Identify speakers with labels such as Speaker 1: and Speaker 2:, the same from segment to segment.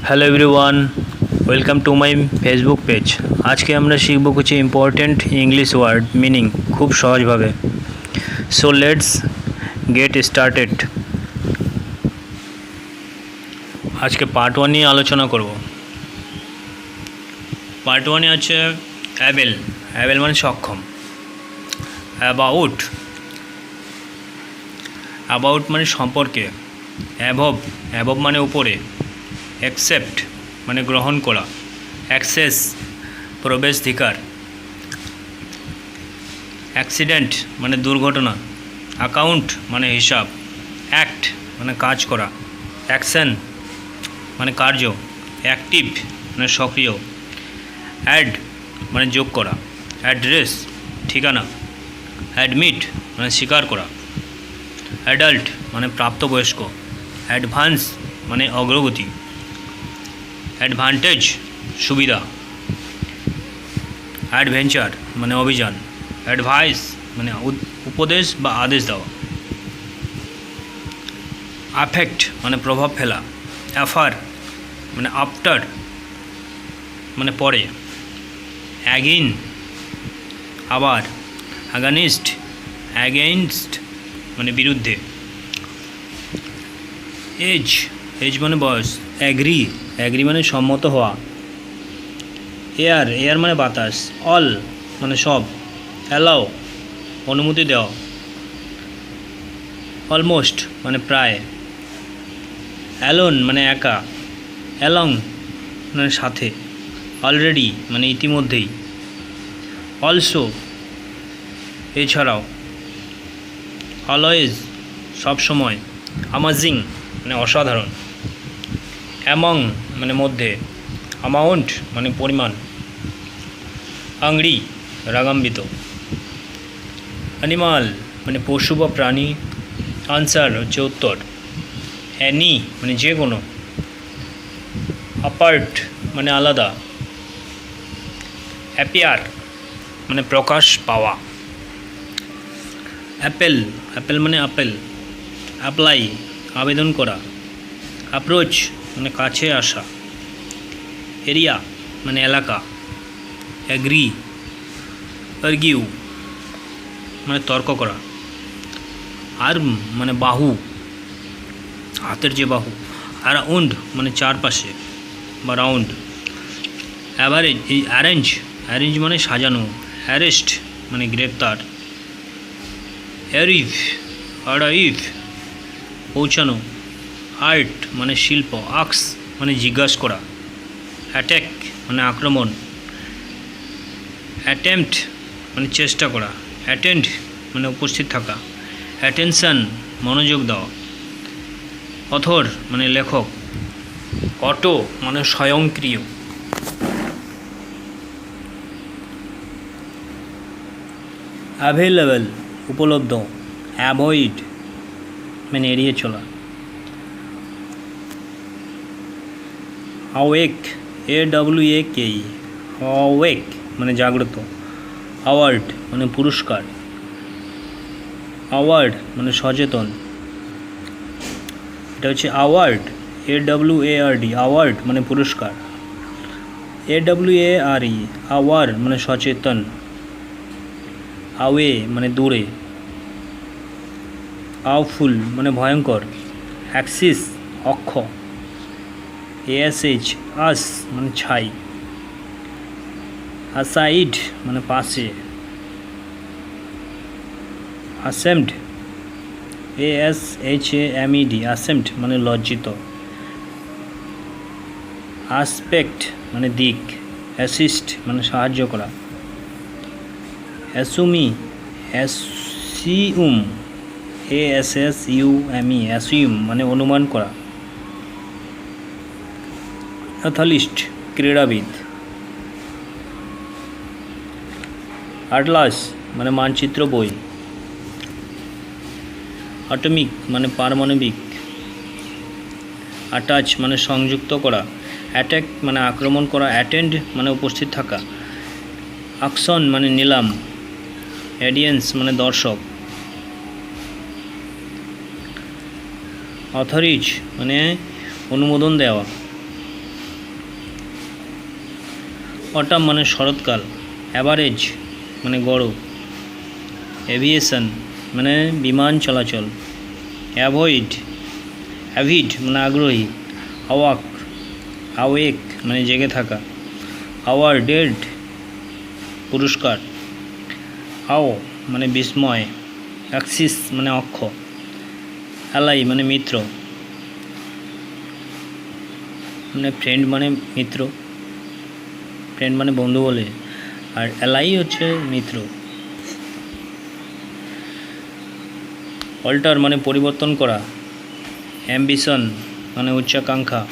Speaker 1: Hello everyone, welcome to my Facebook page. আজকে আমরা শিখব কিছু ইম্পর্ট্যান্ট ইংলিশ ওয়ার্ড মিনিং খুব সহজভাবে। So let's get started. আজকে পার্ট 1 নিয়ে আলোচনা করব। পার্ট 1 আছে অ্যাবেল। অ্যাবেল মানে সক্ষম। অ্যাবাউট, অ্যাবাউট মানে সম্পর্কে। অ্যাবভ, অ্যাবভ মানে উপরে। অ্যাকসেপ্ট মানে গ্রহণ করা। অ্যাক্সেস প্রবেশাধিকার। অ্যাক্সিডেন্ট মানে দুর্ঘটনা। অ্যাকাউন্ট মানে হিসাব। অ্যাক্ট মানে কাজ করা। অ্যাকশন মানে কার্য। অ্যাক্টিভ মানে সক্রিয়। অ্যাড মানে যোগ করা। অ্যাড্রেস ঠিকানা। অ্যাডমিট মানে স্বীকার করা। অ্যাডাল্ট মানে প্রাপ্তবয়স্ক। অ্যাডভান্স মানে অগ্রগতি। অ্যাডভান্টেজ সুবিধা। অ্যাডভেঞ্চার মানে অভিযান। অ্যাডভাইস মানে উপদেশ বা আদেশ দেওয়া। অ্যাফেক্ট মানে প্রভাব ফেলা। অ্যাফার মানে আফটার মানে পরে। অ্যাগিন আবার। অ্যাগানিস্ট, অ্যাগেইনস্ট মানে বিরুদ্ধে। এজ, এজ মানে বয়স। অ্যাগ্রি, অ্যাগ্রি মানে সম্মত হওয়া। এয়ার, এয়ার মানে বাতাস। অল মানে সব। অ্যালাও অনুমতি দেওয়া। অলমোস্ট মানে প্রায়। অ্যালোন মানে একা। অ্যালং মানে সাথে। অলরেডি মানে ইতিমধ্যেই। অলসো এছাড়াও। অলওয়েজ সবসময়। অ্যামাজিং মানে অসাধারণ। অ্যামং মানে মধ্যে। অ্যামাউন্ট মানে পরিমাণ। আংরি রাগান্বিত। অ্যানিমাল মানে পশু বা প্রাণী। আনসার হচ্ছে উত্তর। অ্যানি মানে যে কোনো। অ্যাপার্ট মানে আলাদা। অ্যাপিয়ার মানে প্রকাশ পাওয়া। অ্যাপেল, অ্যাপেল মানে আপেল। অ্যাপ্লাই আবেদন করা। অ্যাপ্রোচ মানে কাছে আসা। এরিয়া মানে এলাকা। অ্যাগ্রি, আর্গিউ মানে তর্ক করা। আর্ম মানে বাহু, হাতের যে বাহু। অ্যারাউন্ড মানে চারপাশে বা রাউন্ড। অ্যাভারেজ, এই অ্যারেঞ্জ, অ্যারেঞ্জ মানে সাজানো। অ্যারেস্ট মানে গ্রেপ্তার। অ্যারিভ, অ্যারাইভ পৌঁছানো। আর্ট মানে শিল্প। আক্স মানে জিজ্ঞাসা করা। অ্যাট্যাক মানে আক্রমণ। অ্যাটেম্পট মানে চেষ্টা করা। অ্যাটেন্ড মানে উপস্থিত থাকা। অ্যাটেনশান মনোযোগ দেওয়া। অথর মানে লেখক। অটো মানে স্বয়ংক্রিয়। অ্যাভেলেবেল উপলব্ধ। অ্যাভয়েড মানে এড়িয়ে চলা। অ্যাওয়েক, AWAKE অ্যাওয়েক মানে জাগ্রত। অ্যাওয়ার্ড মানে পুরস্কার। অ্যাওয়ার্ড মানে সচেতন। এটা হচ্ছে অ্যাওয়ার্ড, AWARD অ্যাওয়ার্ড মানে পুরস্কার। AWARE আওয়ার মানে সচেতন। আওয়ে মানে দূরে। আউফুল মানে ভয়ঙ্কর। অ্যাক্সিস অক্ষ। ASH আস মানে ছাই। আসাইড মানে পাশে। অ্যাসেম্ড, ASHAMED অ্যাসেম্ড মানে লজ্জিত। অ্যাসপেক্ট মানে দিক। অ্যাসিস্ট মানে সাহায্য করা। অ্যাসুমি, অ্যাসিউম, ASSUME অ্যাসিউম মানে অনুমান করা। অ্যাথলিস্ট ক্রীড়াবিদ। আটলাস মানে মানচিত্র বই। অ্যাটমিক মানে পারমাণবিক। অ্যাটাচ মানে সংযুক্ত করা। অ্যাট্যাক মানে আক্রমণ করা। অ্যাটেন্ড মানে উপস্থিত থাকা। অ্যাকশন মানে নিলাম। অডিয়েন্স মানে দর্শক। অথরিজ মানে অনুমোদন দেওয়া। অটাম মানে শরৎকাল, অ্যাভারেজ মানে গড়, এভিয়েশন মানে বিমান চলাচল, অ্যাভিড মানে আগ্রহী, আওয়েক মানে জেগে থাকা, অ্যাওয়ার্ডেড পুরস্কার, আও মানে বিস্ময়, অ্যাক্সিস মানে অক্ষ, অ্যালাই মানে মিত্র, মানে ফ্রেন্ড মানে মিত্র, ফ্রেন্ড মানে বন্ধু বলে, আর অ্যালাই হচ্ছে মিত্র। অল্টার মানে পরিবর্তন করা, অ্যাম্বিশন মানে উচ্চাকাঙ্ক্ষা,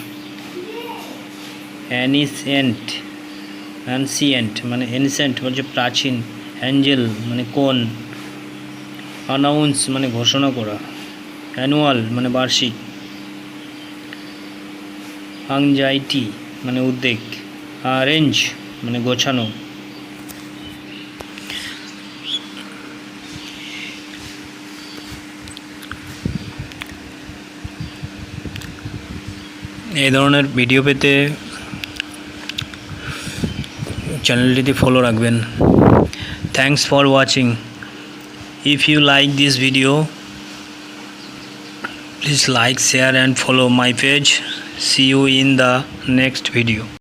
Speaker 1: অ্যানসিয়েন্ট মানে এনসেন্ট হচ্ছে প্রাচীন, অ্যাঞ্জেল মানে কোন, অ্যানাউন্স মানে ঘোষণা করা, অ্যানুয়াল মানে বার্ষিক, অ্যাংজাইটি মানে উদ্বেগ, অ্যারেঞ্জ মানে গোছানো। এই ধরনের ভিডিও পেতে চ্যানেলটিতে ফলো রাখবেন। Thanks for watching. If you like this video, please like, share and follow my page. See you in the next video.